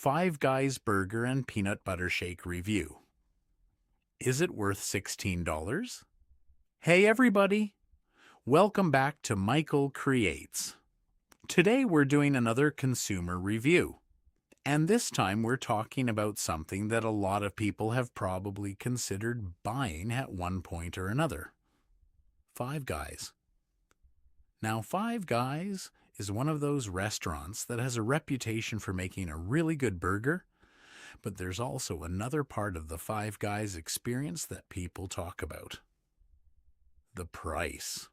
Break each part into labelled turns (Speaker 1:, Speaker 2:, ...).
Speaker 1: Five Guys Burger and Peanut Butter Shake review. Is it worth $16? Hey everybody! Welcome back to Michael Creates. Today we're doing another consumer review. And this time we're talking about something that a lot of people have probably considered buying at one point or another. Five Guys. Now, Five Guys is one of those restaurants that has a reputation for making a really good burger, but there's also another part of the Five Guys experience that people talk about: the price.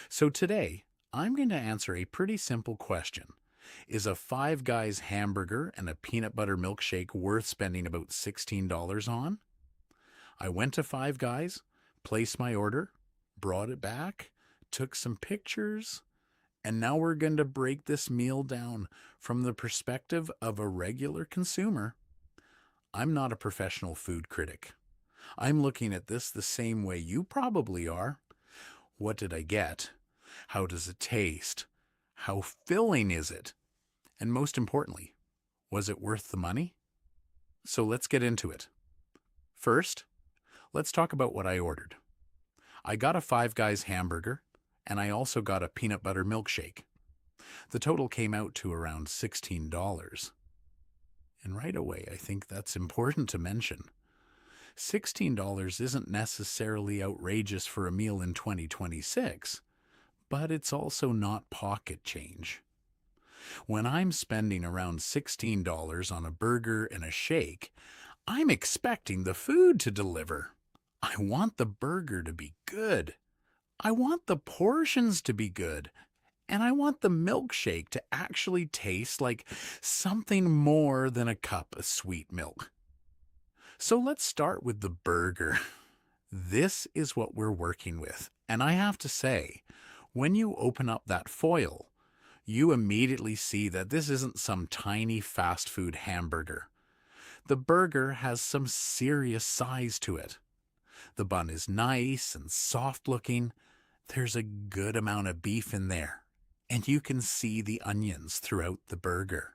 Speaker 1: So today, I'm going to answer a pretty simple question. Is a Five Guys hamburger and a peanut butter milkshake worth spending about $16 on? I went to Five Guys, placed my order, brought it back, took some pictures, and now we're going to break this meal down from the perspective of a regular consumer. I'm not a professional food critic. I'm looking at this the same way you probably are. What did I get? How does it taste? How filling is it? And most importantly, was it worth the money? So let's get into it. First, let's talk about what I ordered. I got a Five Guys hamburger, and I also got a peanut butter milkshake. The total came out to around $16. And right away, I think that's important to mention. $16 isn't necessarily outrageous for a meal in 2026, but it's also not pocket change. When I'm spending around $16 on a burger and a shake, I'm expecting the food to deliver. I want the burger to be good. I want the portions to be good. And I want the milkshake to actually taste like something more than a cup of sweet milk. So let's start with the burger. This is what we're working with. And I have to say, when you open up that foil, you immediately see that this isn't some tiny fast food hamburger. The burger has some serious size to it. The bun is nice and soft looking. There's a good amount of beef in there, and you can see the onions throughout the burger.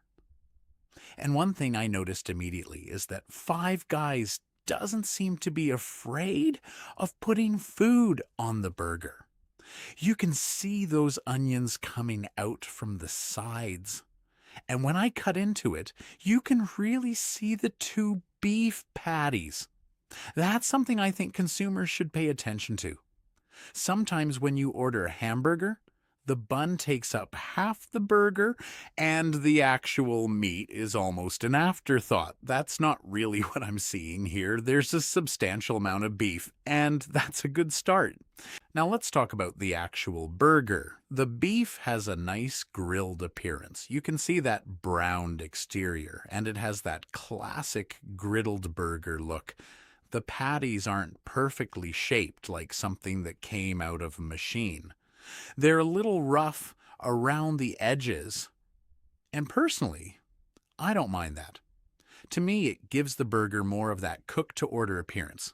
Speaker 1: And one thing I noticed immediately is that Five Guys doesn't seem to be afraid of putting food on the burger. You can see those onions coming out from the sides. And when I cut into it, you can really see the two beef patties. That's something I think consumers should pay attention to. Sometimes when you order a hamburger, the bun takes up half the burger and the actual meat is almost an afterthought. That's not really what I'm seeing here. There's a substantial amount of beef, and that's a good start. Now let's talk about the actual burger. The beef has a nice grilled appearance. You can see that browned exterior, and it has that classic griddled burger look. The patties aren't perfectly shaped like something that came out of a machine. They're a little rough around the edges, and personally, I don't mind that. To me, it gives the burger more of that cooked-to-order appearance.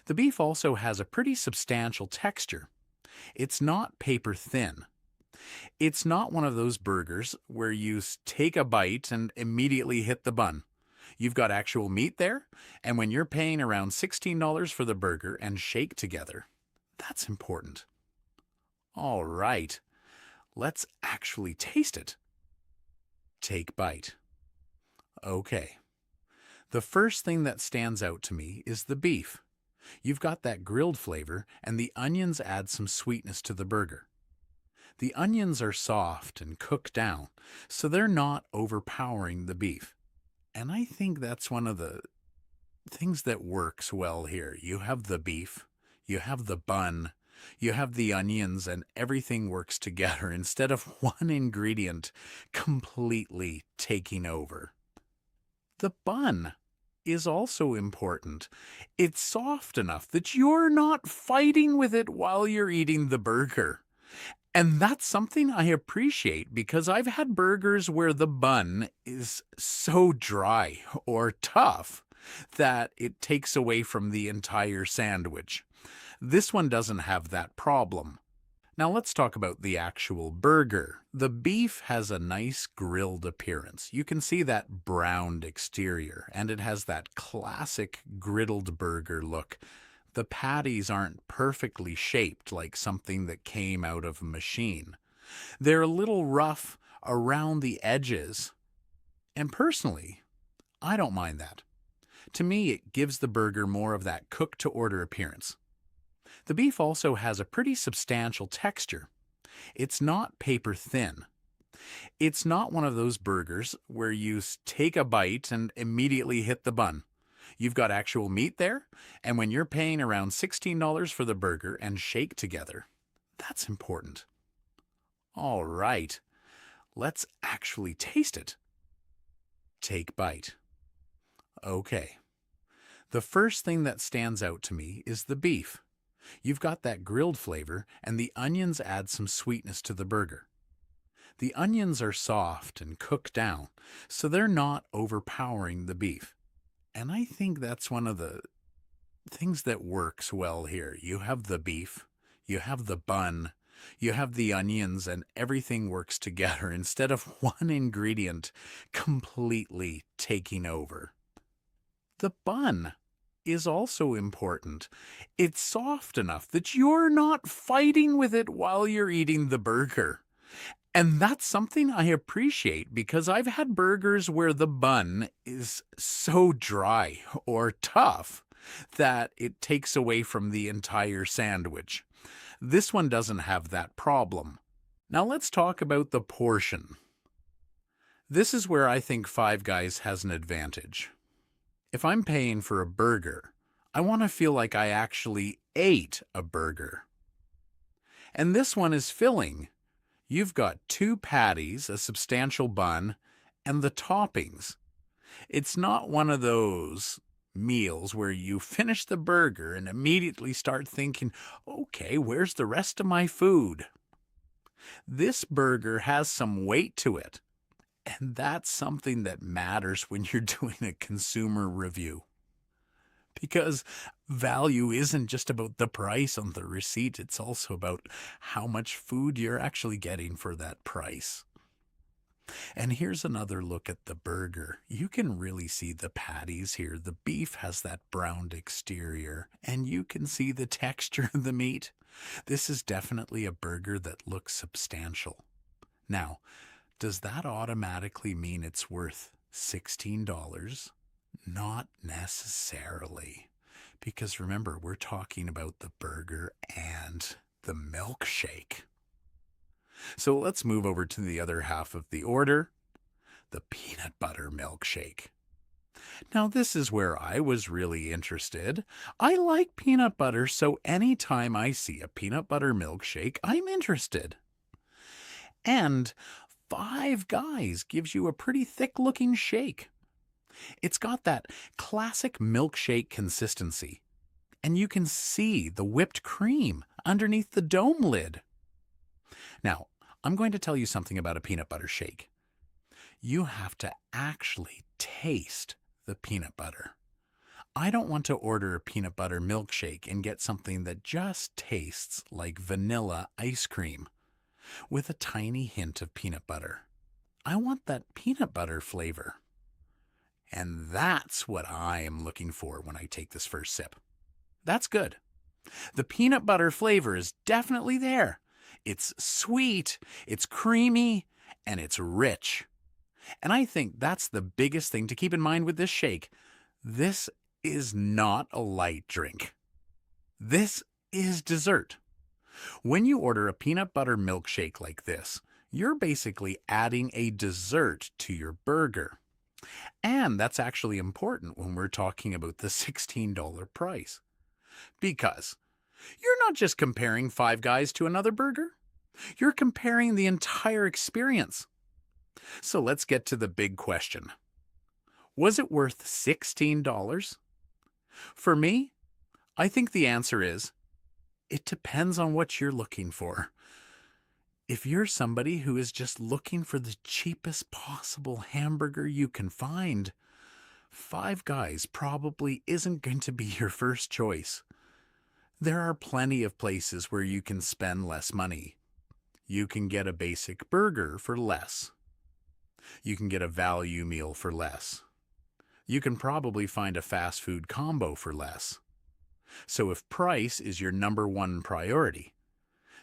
Speaker 1: The beef also has a pretty substantial texture. It's not paper thin. It's not one of those burgers where you take a bite and immediately hit the bun. You've got actual meat there, and when you're paying around $16 for the burger and shake together, that's important. All right, let's actually taste it. Take bite. Okay. The first thing that stands out to me is the beef. You've got that grilled flavor, and the onions add some sweetness to the burger. The onions are soft and cooked down, so they're not overpowering the beef. And I think that's one of the things that works well here. You have the beef, you have the bun, you have the onions, and everything works together instead of one ingredient completely taking over. The bun is also important. It's soft enough that you're not fighting with it while you're eating the burger. And that's something I appreciate because I've had burgers where the bun is so dry or tough that it takes away from the entire sandwich. This one doesn't have that problem. Now let's talk about the actual burger. The beef has a nice grilled appearance. You can see that browned exterior, and it has that classic griddled burger look. The patties aren't perfectly shaped like something that came out of a machine. They're a little rough around the edges, and personally, I don't mind that. To me, it gives the burger more of that cooked-to-order appearance. The beef also has a pretty substantial texture. It's not paper thin. It's not one of those burgers where you take a bite and immediately hit the bun. You've got actual meat there, and when you're paying around $16 for the burger and shake together, that's important. All right, let's actually taste it. Take bite. Okay. The first thing that stands out to me is the beef. You've got that grilled flavor, and the onions add some sweetness to the burger. The onions are soft and cooked down, so they're not overpowering the beef. And I think that's one of the things that works well here. You have the beef, you have the bun, you have the onions, and everything works together instead of one ingredient completely taking over. The bun is also important. It's soft enough that you're not fighting with it while you're eating the burger. And that's something I appreciate because I've had burgers where the bun is so dry or tough that it takes away from the entire sandwich. This one doesn't have that problem. Now let's talk about the portion. This is where I think Five Guys has an advantage. If I'm paying for a burger, I want to feel like I actually ate a burger. And this one is filling. You've got 2 patties, a substantial bun, and the toppings. It's not one of those meals where you finish the burger and immediately start thinking, okay, where's the rest of my food? This burger has some weight to it. And that's something that matters when you're doing a consumer review. Because value isn't just about the price on the receipt, it's also about how much food you're actually getting for that price. And here's another look at the burger. You can really see the patties here. The beef has that browned exterior, and you can see the texture of the meat. This is definitely a burger that looks substantial. Now, does that automatically mean it's worth $16? Not necessarily. Because remember, we're talking about the burger and the milkshake. So let's move over to the other half of the order, the peanut butter milkshake. Now this is where I was really interested. I like peanut butter, so anytime I see a peanut butter milkshake, I'm interested. And Five Guys gives you a pretty thick-looking shake. It's got that classic milkshake consistency, and you can see the whipped cream underneath the dome lid. Now, I'm going to tell you something about a peanut butter shake. You have to actually taste the peanut butter. I don't want to order a peanut butter milkshake and get something that just tastes like vanilla ice cream with a tiny hint of peanut butter. I want that peanut butter flavor. And that's what I am looking for when I take this first sip. That's good. The peanut butter flavor is definitely there. It's sweet, it's creamy, and it's rich. And I think that's the biggest thing to keep in mind with this shake. This is not a light drink. This is dessert. When you order a peanut butter milkshake like this, you're basically adding a dessert to your burger. And that's actually important when we're talking about the $16 price. Because you're not just comparing Five Guys to another burger. You're comparing the entire experience. So let's get to the big question. Was it worth $16? For me, I think the answer is, it depends on what you're looking for. If you're somebody who is just looking for the cheapest possible hamburger you can find, Five Guys probably isn't going to be your first choice. There are plenty of places where you can spend less money. You can get a basic burger for less. You can get a value meal for less. You can probably find a fast food combo for less. So if price is your number one priority,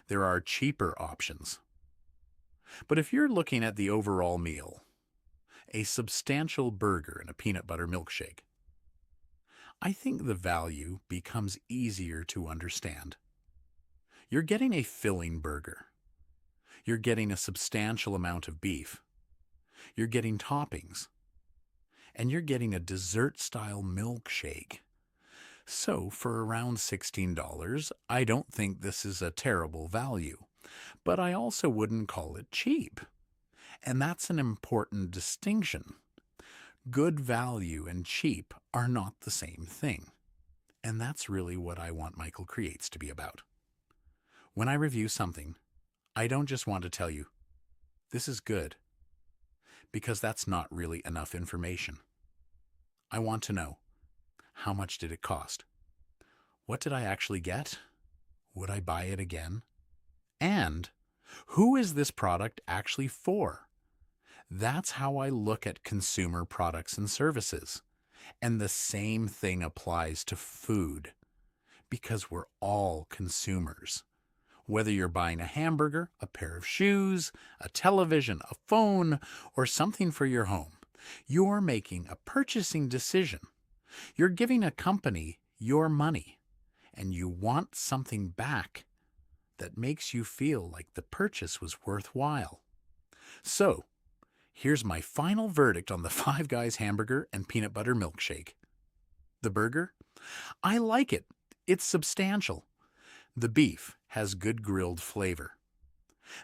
Speaker 1: there are cheaper options. But if you're looking at the overall meal, a substantial burger and a peanut butter milkshake, I think the value becomes easier to understand. You're getting a filling burger. You're getting a substantial amount of beef. You're getting toppings. And you're getting a dessert-style milkshake. So for around $16, I don't think this is a terrible value. But I also wouldn't call it cheap. And that's an important distinction. Good value and cheap are not the same thing. And that's really what I want Michael Creates to be about. When I review something, I don't just want to tell you, this is good, because that's not really enough information. I want to know, how much did it cost? What did I actually get? Would I buy it again? And who is this product actually for? That's how I look at consumer products and services. And the same thing applies to food, because we're all consumers. Whether you're buying a hamburger, a pair of shoes, a television, a phone, or something for your home, you're making a purchasing decision. You're giving a company your money, and you want something back that makes you feel like the purchase was worthwhile. So, here's my final verdict on the Five Guys hamburger and peanut butter milkshake. The burger? I like it. It's substantial. The beef has good grilled flavor.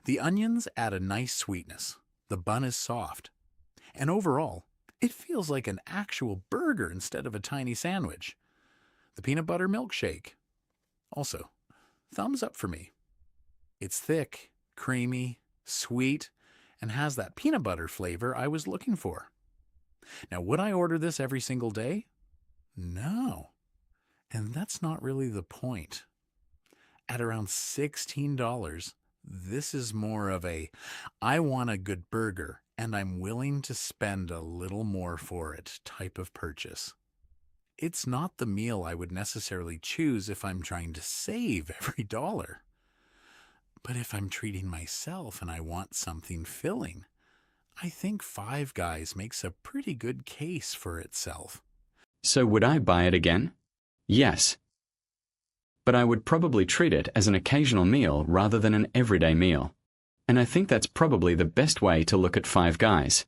Speaker 1: The onions add a nice sweetness. The bun is soft. And overall, it feels like an actual burger instead of a tiny sandwich. The peanut butter milkshake. Also, thumbs up for me. It's thick, creamy, sweet, and has that peanut butter flavor I was looking for. Now, would I order this every single day? No. And that's not really the point. At around $16, this is more of a, I want a good burger and I'm willing to spend a little more for it type of purchase. It's not the meal I would necessarily choose if I'm trying to save every dollar. But if I'm treating myself and I want something filling, I think Five Guys makes a pretty good case for itself.
Speaker 2: So would I buy it again? Yes. But I would probably treat it as an occasional meal rather than an everyday meal. And I think that's probably the best way to look at Five Guys.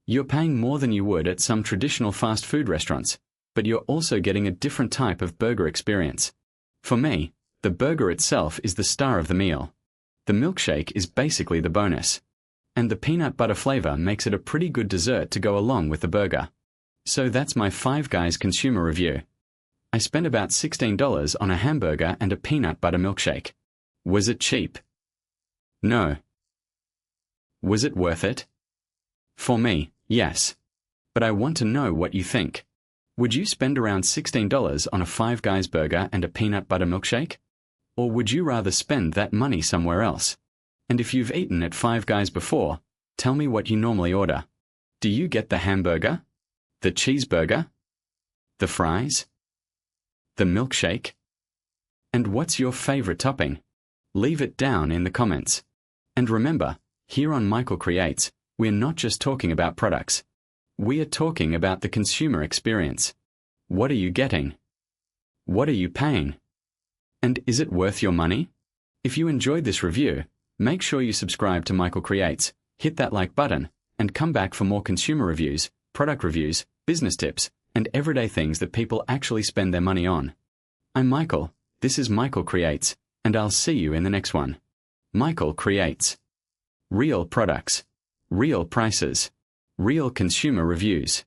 Speaker 2: You're paying more than you would at some traditional fast food restaurants, but you're also getting a different type of burger experience. For me, the burger itself is the star of the meal. The milkshake is basically the bonus. And the peanut butter flavor makes it a pretty good dessert to go along with the burger. So that's my Five Guys consumer review. I spent about $16 on a hamburger and a peanut butter milkshake. Was it cheap? No. Was it worth it? For me, yes. But I want to know what you think. Would you spend around $16 on a Five Guys burger and a peanut butter milkshake? Or would you rather spend that money somewhere else? And if you've eaten at Five Guys before, tell me what you normally order. Do you get the hamburger? The cheeseburger? The fries? The milkshake? And what's your favorite topping? Leave it down in the comments. And remember, here on Michael Creates, we're not just talking about products. We are talking about the consumer experience. What are you getting? What are you paying? And is it worth your money? If you enjoyed this review, make sure you subscribe to Michael Creates, hit that like button, and come back for more consumer reviews, product reviews, business tips, and everyday things that people actually spend their money on. I'm Michael, this is Michael Creates, and I'll see you in the next one. Michael Creates. Real products. Real prices. Real consumer reviews.